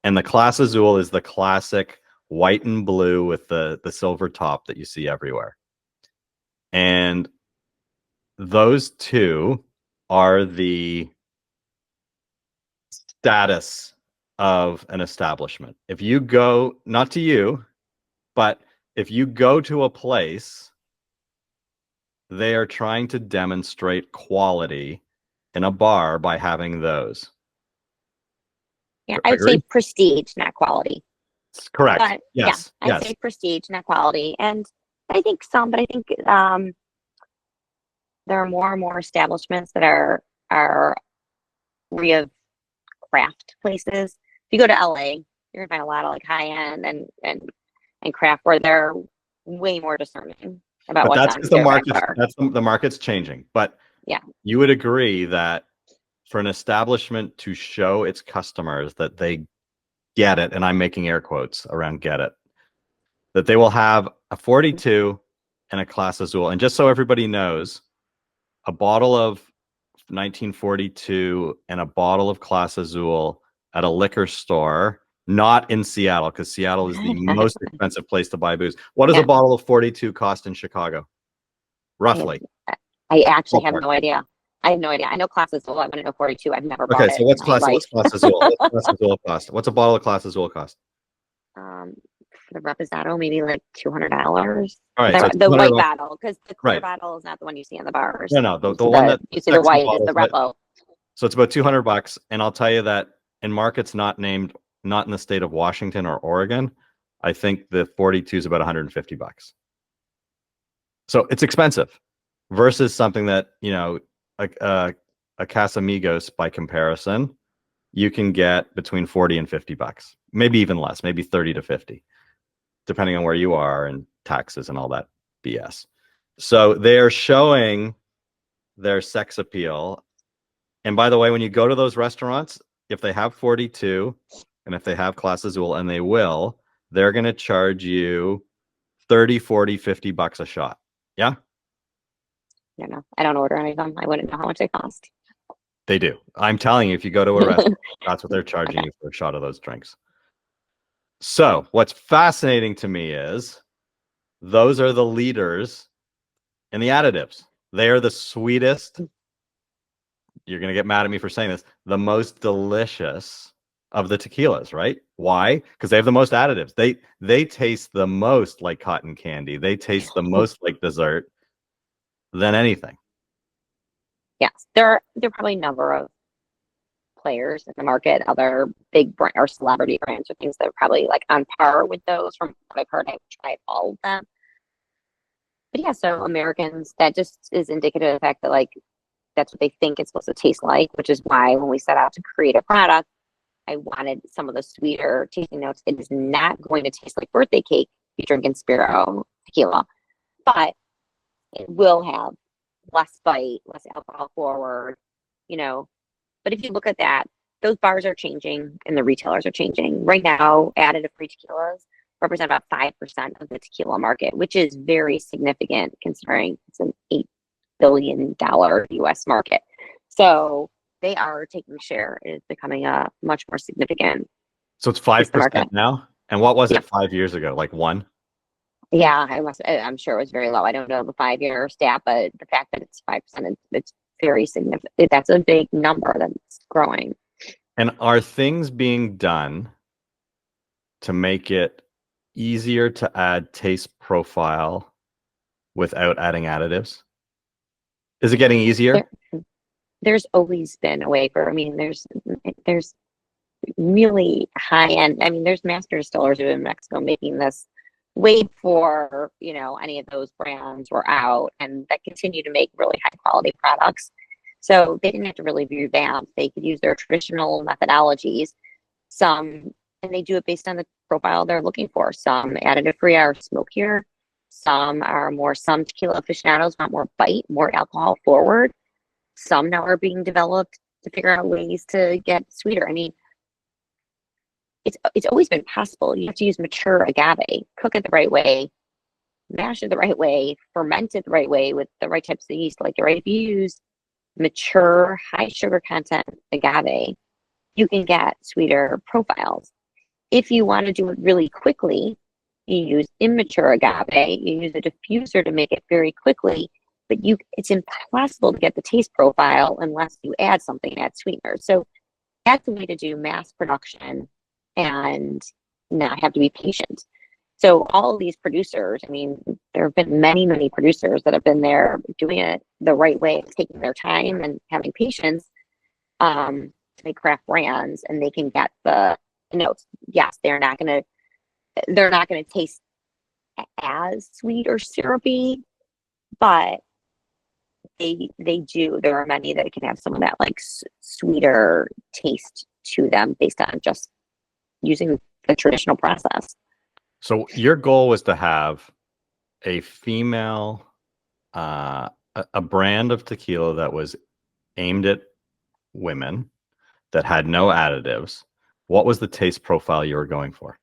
And the Clase Azul is the classic white and blue with the silver top that you see everywhere. And those two are the status of an establishment. If you go, not to you, but if you go to a place, they are trying to demonstrate quality in a bar by having those. Yeah, I would say prestige, not quality. Correct. But yes. Yeah, I'd say prestige, not quality. And I think there are more and more establishments that are where you have craft places. If you go to LA, you're gonna find a lot of like high end and craft where they're way more discerning about but what's that's on because the market's changing. But yeah, you would agree that for an establishment to show its customers that they get it, and I'm making air quotes around get it, that they will have a 42 and a Class Azul. And just so everybody knows, a bottle of 1942 and a bottle of Class Azul at a liquor store, not in Seattle, because Seattle is the most expensive place to buy booze. What does a bottle of 42 cost in Chicago? Roughly. I actually have no idea. I have no idea. I know Class Azul. I want to know 42. I've never bought it. Okay, so what's Class Azul? What's Class Azul cost? What's a bottle of Class Azul cost? The Reposado, maybe like $200. All right, the white bottle, because the clear bottle is not the one you see in the bars. No, the one that you see the white is the Repo. So it's about $200, and I'll tell you that in markets not in the state of Washington or Oregon, I think the 42 is about $150. So it's expensive versus something that, a Casamigos by comparison, you can get between 40 and $50, maybe even less, maybe 30 to 50, depending on where you are and taxes and all that BS. So they're showing their sex appeal. And by the way, when you go to those restaurants, if they have 42 and if they have Class Azul, and they're going to charge you 30, 40, $50 a shot. Yeah? No, I don't order any of them. I wouldn't know how much they cost. They do. I'm telling you, if you go to a restaurant, that's what they're charging you for a shot of those drinks. So what's fascinating to me is those are the leaders in the additives. They are the sweetest. You're going to get mad at me for saying this. The most delicious of the tequilas, right? Why? Because they have the most additives. They taste the most like cotton candy. They taste the most like dessert than anything. Yes, there are probably a number of players in the market, other big brand or celebrity brands or things that are probably like on par with those. From what I've heard, I've tried all of them. But yeah, so Americans, that just is indicative of the fact that like that's what they think it's supposed to taste like, which is why when we set out to create a product, I wanted some of the sweeter tasting notes. It is not going to taste like birthday cake if you drink Inspiro Tequila, but it will have less bite, less alcohol forward, But if you look at that, those bars are changing and the retailers are changing. Right now, additive-free tequilas represent about 5% of the tequila market, which is very significant considering it's an $8 billion US market. So they are taking share. It is becoming a much more significant. So it's 5% now? And what was it 5 years ago? Like 1? Yeah, I'm sure it was very low. I don't know the 5-year stat, but the fact that it's 5%, it's very significant. That's a big number that's growing. And are things being done to make it easier to add taste profile without adding additives? Is it getting easier? There's always been a way there's really high end. There's master distillers in Mexico making this way before any of those brands were out, and that continue to make really high quality products. So they didn't have to really revamp. They could use their traditional methodologies. And they do it based on the profile they're looking for. Some additive free are smokier. Some tequila aficionados want more bite, more alcohol forward. Some now are being developed to figure out ways to get sweeter. It's always been possible. You have to use mature agave, cook it the right way, mash it the right way, ferment it the right way with the right types of yeast. If you use mature, high sugar content agave, you can get sweeter profiles. If you want to do it really quickly, you use immature agave. You use a diffuser to make it very quickly, but it's impossible to get the taste profile unless you add something, add sweetener. So that's the way to do mass production and not have to be patient. So all of these producers, I mean, there have been many, many producers that have been there doing it the right way, taking their time and having patience to make craft brands, and they can get the notes. Yes, they're not gonna taste as sweet or syrupy, but they do. There are many that can have some of that like sweeter taste to them based on just using the traditional process. So your goal was to have a female, a brand of tequila that was aimed at women, that had no additives. What was the taste profile you were going for?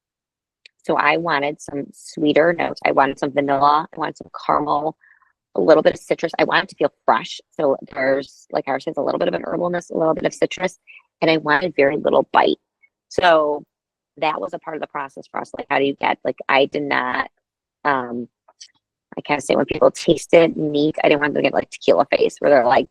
So I wanted some sweeter notes. I wanted some vanilla. I wanted some caramel, a little bit of citrus. I wanted to feel fresh. So there's, like ours says, a little bit of an herbalness, a little bit of citrus, and I wanted very little bite. So that was a part of the process for us. Like, how do you get, like, I did not, I kind of say when people taste it neat, I didn't want them to get like tequila face where they're like,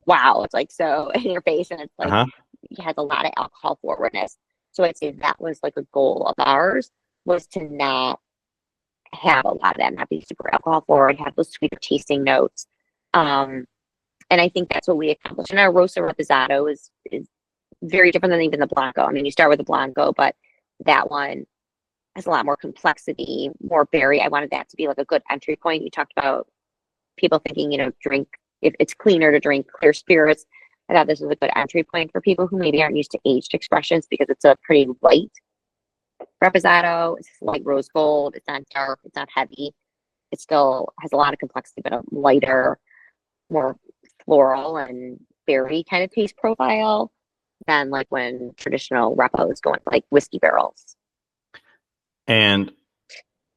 wow, it's like so in your face, and it's like, it has a lot of alcohol forwardness. So I'd say that was like a goal of ours, was to not have a lot of that, not be super alcohol forward, have those sweeter tasting notes. And I think that's what we accomplished. And our Rosa Reposado is very different than even the Blanco. I mean, you start with the Blanco, but that one has a lot more complexity, more berry. I wanted that to be like a good entry point. You talked about people thinking, drink, if it's cleaner to drink clear spirits. I thought this was a good entry point for people who maybe aren't used to aged expressions, because it's a pretty light Reposado. It's light rose gold. It's not dark. It's not heavy. It still has a lot of complexity, but a lighter, more floral and berry kind of taste profile than like when traditional Repo is going like whiskey barrels. And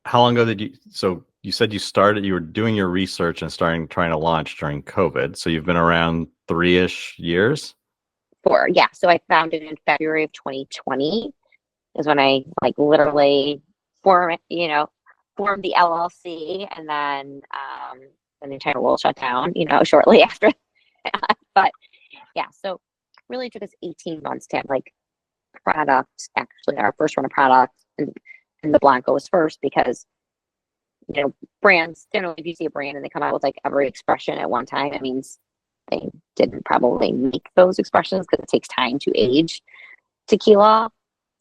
how long ago so you said you were doing your research and trying to launch during COVID. So you've been around 3-ish years? 4, yeah. So I found it in February of 2020 is when I like literally formed the LLC, and then the entire world shut down, shortly after that. But yeah, so really took us 18 months to have like product, actually our first run of product, and the Blanco was first, because brands generally, if you see a brand and they come out with like every expression at one time, it means they didn't probably make those expressions, because it takes time to age tequila.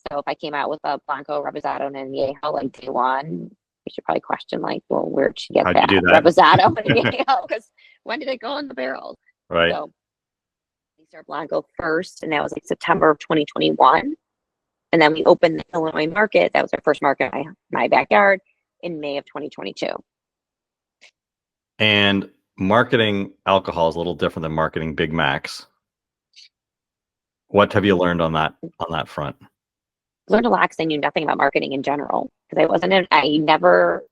So if I came out with a Blanco, Reposado, and Añejo like day one, we should probably question like, well, where'd you get that Reposado and Añejo? Because when did it go in the barrel? Right. So we started Blanco first, and that was like September of 2021. And then we opened the Illinois market. That was our first market in my backyard in May of 2022. And marketing alcohol is a little different than marketing Big Macs. What have you learned on that front? Learned a lot because I knew nothing about marketing in general. Because I never,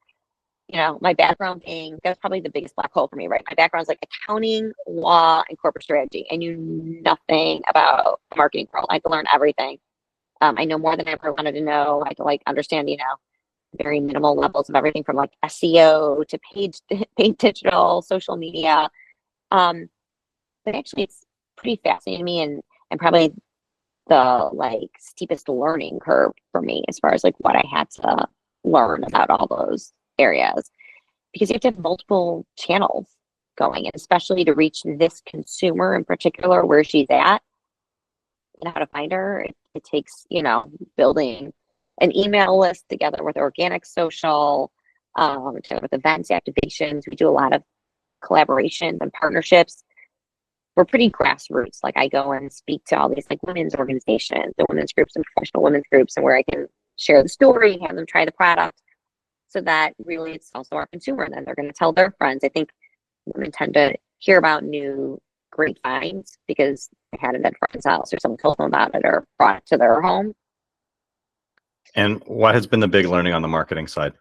my background being, that's probably the biggest black hole for me, right? My background's like accounting, law, and corporate strategy. I knew nothing about the marketing world. I had to learn everything. I know more than I ever wanted to know. I had to like understand, very minimal levels of everything from like SEO to paid digital, social media. But actually it's pretty fascinating to me, and probably the like steepest learning curve for me as far as like what I had to learn about all those areas, because you have to have multiple channels going, and especially to reach this consumer in particular, where she's at and how to find her. It takes, building an email list together with organic social, together with events, activations. We do a lot of collaborations and partnerships. We're pretty grassroots. Like I go and speak to all these like women's organizations, the women's groups and professional women's groups, and where I can share the story, have them try the product, so that really it's also our consumer. And then they're going to tell their friends. I think women tend to hear about new great finds because they had it at a friend's house, or someone told them about it, or brought it to their home. And what has been the big learning on the marketing side?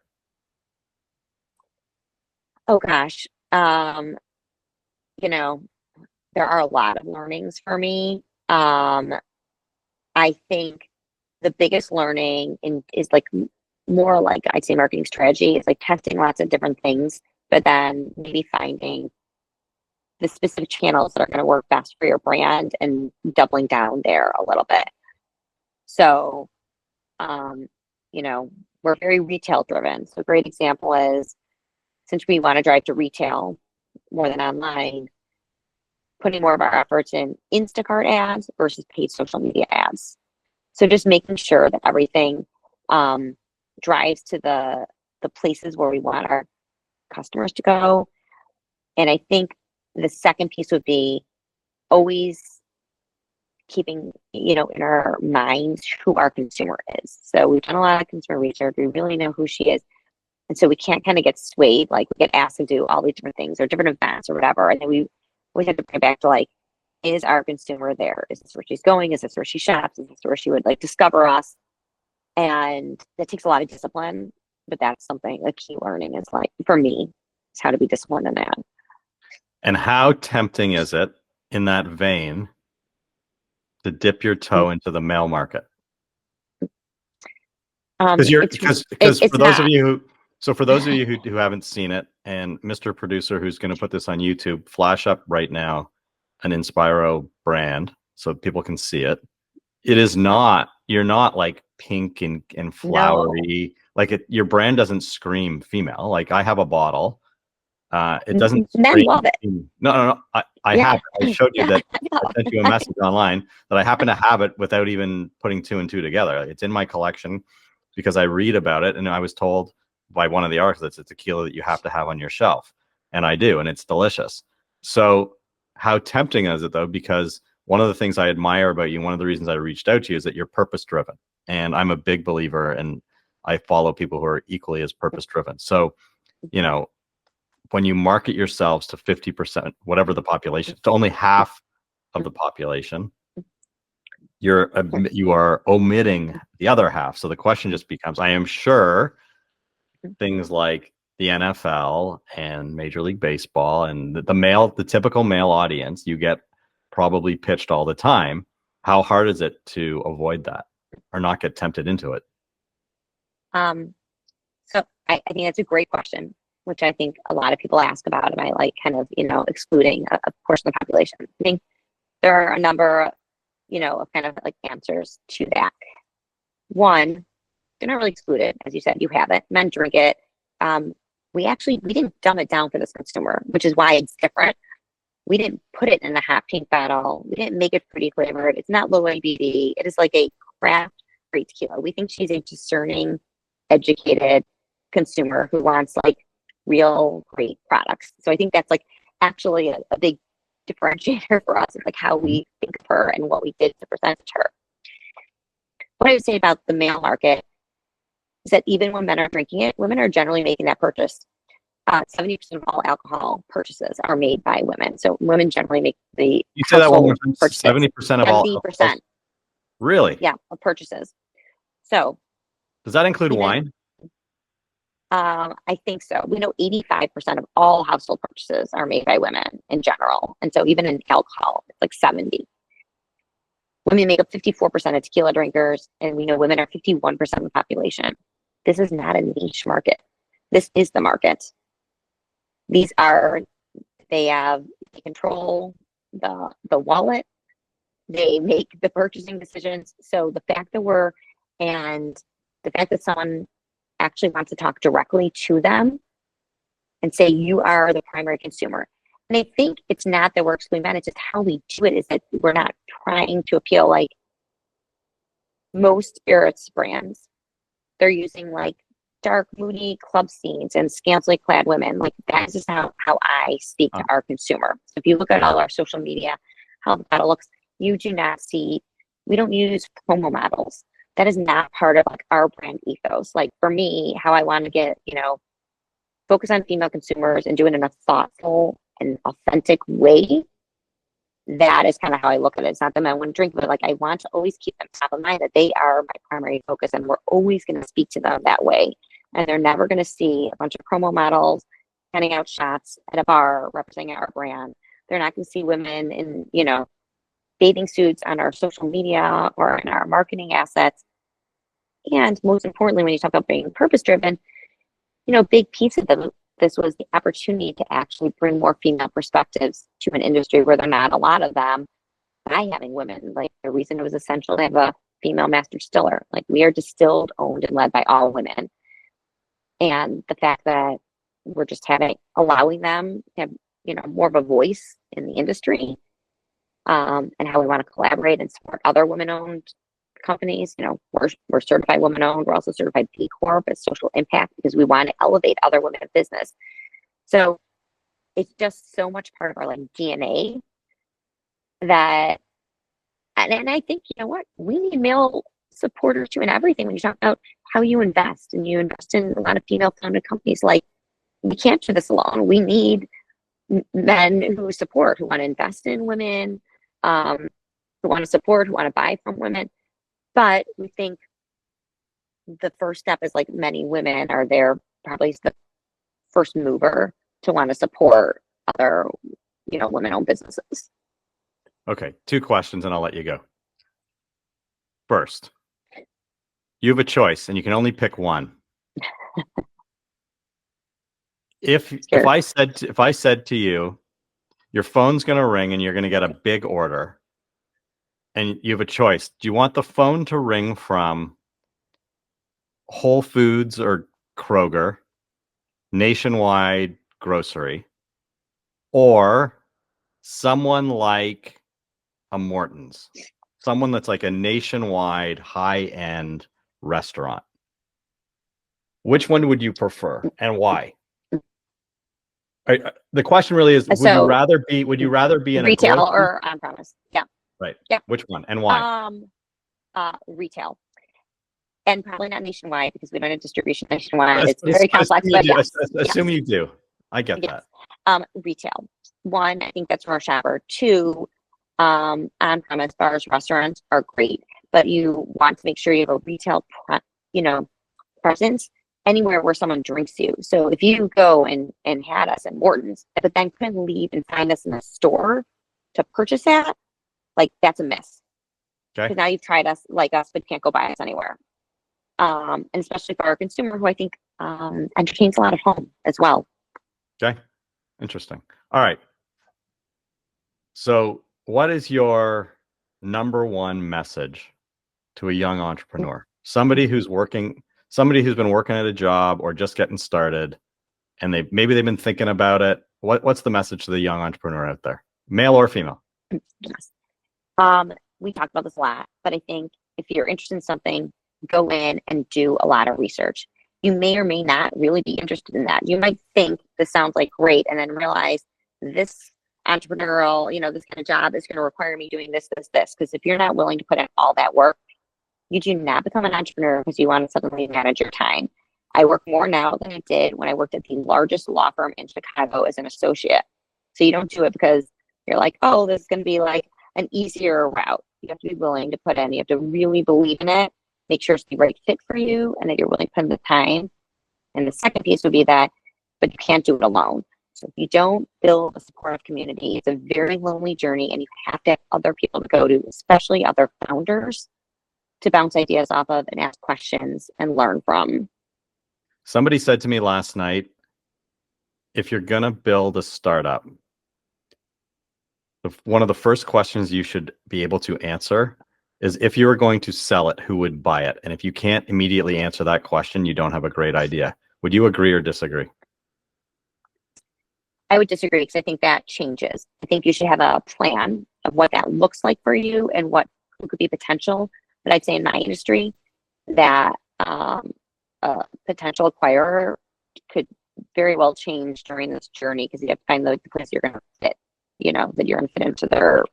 Oh gosh. There are a lot of learnings for me. I think the biggest learning is like more like, I'd say, marketing strategy. It's like testing lots of different things, but then maybe finding the specific channels that are going to work best for your brand and doubling down there a little bit. So, you know, we're very retail driven. So a great example is, since we want to drive to retail more than online, putting more of our efforts in Instacart ads versus paid social media ads. So just making sure that everything drives to the places where we want our customers to go. And I think the second piece would be always keeping, you know, in our minds who our consumer is. So we've done a lot of consumer research. We really know who she is. And so we can't kind of get swayed, like we get asked to do all these different things or different events or whatever. And then we have to bring it back to like, is our consumer there? Is this where she's going? Is this where she shops? Is this where she would like discover us? And that takes a lot of discipline, but that's something, a key learning is like, for me, is how to be disciplined in that. And how tempting is it in that vein to dip your toe into the male market? Because for those of you who haven't seen it, and Mr. Producer who's going to put this on YouTube, flash up right now an Inspiro brand so people can see it. It is not, you're not like pink and flowery. No. Like your brand doesn't scream female. Like I have a bottle. It doesn't. Men love it. No. I have. I showed you that. I sent you a message online that I happen to have it without even putting two and two together. It's in my collection because I read about it, and I was told by one of the artists it's a tequila that you have to have on your shelf, and I do, and it's delicious. So how tempting is it though? Because one of the things I admire about you, one of the reasons I reached out to you, is that you're purpose driven, and I'm a big believer, and I follow people who are equally as purpose driven. So, you know, when you market yourselves to 50%, whatever the population, to only half of the population, you are omitting the other half. So the question just becomes, I am sure things like the NFL and Major League Baseball and the typical male audience, you get probably pitched all the time. How hard is it to avoid that or not get tempted into it? So I think that's a great question, which I think a lot of people ask about. Am I like kind of, you know, excluding a portion of the population? I think there are a number, you know, of kind of like answers to that. One, they're not really excluded. As you said, you have it. Men drink it. We didn't dumb it down for this consumer, which is why it's different. We didn't put it in a hot pink bottle. We didn't make it pretty flavored. It's not low ABV. It is like a craft great tequila. We think she's a discerning, educated consumer who wants like real great products. So I think that's like actually a big differentiator for us, is like how we think of her and what we did to present to her. What I would say about the male market is that even when men are drinking it, women are generally making that purchase. 70% of all alcohol purchases are made by women. So women generally make the You say that one more time. 70% of all 70%. Really? Yeah, of purchases. So does that include wine? I think so. We know 85% of all household purchases are made by women in general. And so even in alcohol, it's like 70. Women make up 54% of tequila drinkers, and we know women are 51% of the population. This is not a niche market. This is the market. They control the wallet. They make the purchasing decisions. So the fact that someone actually wants to talk directly to them and say, you are the primary consumer. And I think it's not that we're excluding men, it's just how we do it is that we're not trying to appeal like most spirits brands. They're using like dark, moody club scenes and scantily clad women. Like that is just how I speak to our consumer. So if you look at all our social media, how the bottle looks, you do not see, we don't use promo models. That is not part of like our brand ethos. Like for me, how I want to get, you know, focus on female consumers and do it in a thoughtful and authentic way. That is kind of how I look at it. It's not that men wouldn't drink, but like I want to always keep them top of mind that they are my primary focus, and we're always going to speak to them that way. And they're never going to see a bunch of promo models handing out shots at a bar representing our brand. They're not going to see women in, you know, bathing suits on our social media or in our marketing assets. And most importantly, when you talk about being purpose driven, you know, a big piece of the this was the opportunity to actually bring more female perspectives to an industry where there are not a lot of them by having women. Like, the reason it was essential to have a female master distiller. Like, we are distilled, owned, and led by all women. And the fact that we're just allowing them to have, more of a voice in the industry, and how we want to collaborate and support other women-owned companies. We're certified women-owned. We're also certified B Corp as social impact, because we want to elevate other women in business. So it's just so much part of our DNA that, and I think, we need male supporters too in everything. When you talk about how you invest, and you invest in a lot of female-founded companies, we can't do this alone. We need men who support, who want to invest in women, who want to support, who want to buy from women. But we think the first step is, many women are there, probably the first mover to want to support other, women-owned businesses. Okay, 2 questions and I'll let you go. First, you have a choice and you can only pick one. If I said to you, your phone's going to ring and you're going to get a big order, and you have a choice. Do you want the phone to ring from Whole Foods or Kroger, Nationwide Grocery, or someone like a Morton's, someone that's like a nationwide high-end restaurant? Which one would you prefer and why? The question really is, would you rather be in retail a grocery or on premise? Yeah. Right. Yeah. Which one and why? Retail. And probably not nationwide, because we don't have distribution nationwide. It's very complex. But assume you do. I get that. Retail. 1, I think that's for our shopper. 2, on-premise bars, restaurants are great, but you want to make sure you have a retail, presence anywhere where someone drinks you. So if you go and had us at Morton's, but then couldn't leave and find us in a store to purchase that, that's a miss. Okay. Because now you've tried us, but you can't go buy us anywhere. And especially for our consumer, who I think entertains a lot at home as well. Okay. Interesting. All right. So what is your number one message to a young entrepreneur? Somebody who's been working at a job or just getting started, and maybe they've been thinking about it. What's the message to the young entrepreneur out there, male or female? Yes. We talk about this a lot, but I think if you're interested in something, go in and do a lot of research. You may or may not really be interested in that. You might think this sounds great, and then realize this entrepreneurial, this kind of job is going to require me doing this. Because if you're not willing to put in all that work, you do not become an entrepreneur because you want to suddenly manage your time. I work more now than I did when I worked at the largest law firm in Chicago as an associate. So you don't do it because you're oh, this is going to be an easier route. You have to be willing to put in. You have to really believe in it. Make sure it's the right fit for you, and that you're willing to put in the time. And the second piece would be that, but you can't do it alone. So if you don't build a supportive community, it's a very lonely journey, and you have to have other people to go to, especially other founders, to bounce ideas off of and ask questions and learn from. Somebody said to me last night, if you're going to build a startup, one of the first questions you should be able to answer is, if you were going to sell it, who would buy it? And if you can't immediately answer that question, you don't have a great idea. Would you agree or disagree? I would disagree, because I think that changes. I think you should have a plan of what that looks like for you and who could be potential. But I'd say in my industry that a potential acquirer could very well change during this journey, because you have to find the place you're going to fit, that you're going to fit into their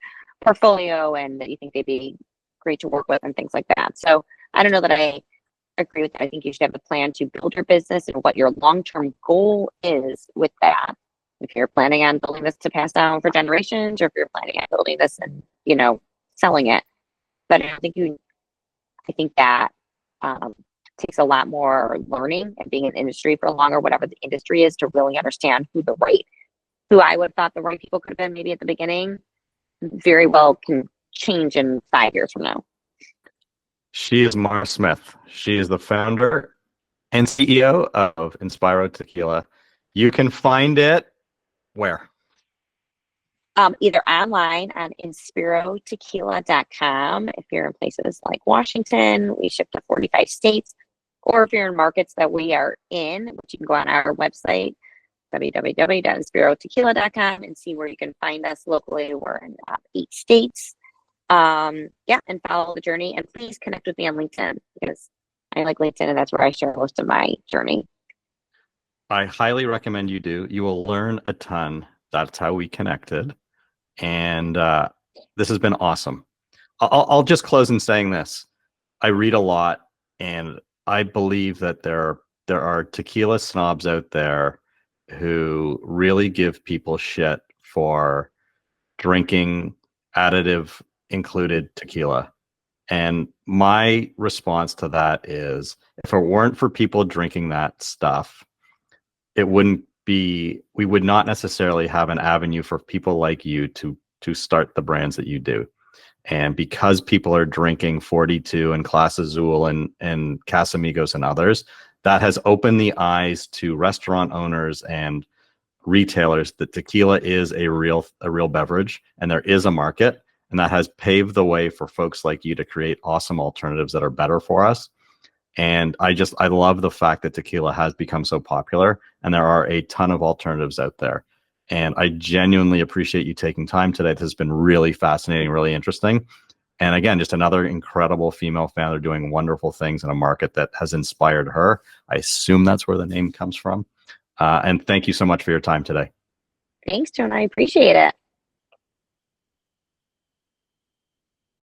portfolio and that you think they'd be great to work with and things like that. So I don't know that I agree with that. I think you should have a plan to build your business and what your long-term goal is with that. If you're planning on building this to pass down for generations, or if you're planning on building this and, selling it. But I think that takes a lot more learning and being in the industry for longer, whatever the industry is, to really understand who I would have thought the right people could have been maybe at the beginning, very well can change in 5 years from now. She is Mara Smith. She is the founder and CEO of Inspiro Tequila. You can find it where? Either online on inspirotequila.com. If you're in places like Washington, we ship to 45 states. Or if you're in markets that we are in, which you can go on our website, www.inspirotequila.com, and see where you can find us locally. We're in 8 states. And follow the journey. And please connect with me on LinkedIn, because I like LinkedIn, and that's where I share most of my journey. I highly recommend you do. You will learn a ton. That's how we connected. And this has been awesome. I'll just close in saying this. I read a lot, and I believe that there are tequila snobs out there who really give people shit for drinking additive included tequila. And my response to that is, if it weren't for people drinking that stuff, we would not necessarily have an avenue for people like you to start the brands that you do. And because people are drinking 42 and Class Azul and Casamigos and others, that has opened the eyes to restaurant owners and retailers that tequila is a real beverage, and there is a market, and that has paved the way for folks like you to create awesome alternatives that are better for us. And I love the fact that tequila has become so popular, and there are a ton of alternatives out there. And I genuinely appreciate you taking time today. This has been really fascinating, really interesting. And again, just another incredible female founder doing wonderful things in a market that has inspired her. I assume that's where the name comes from. And thank you so much for your time today. Thanks, Joan. I appreciate it.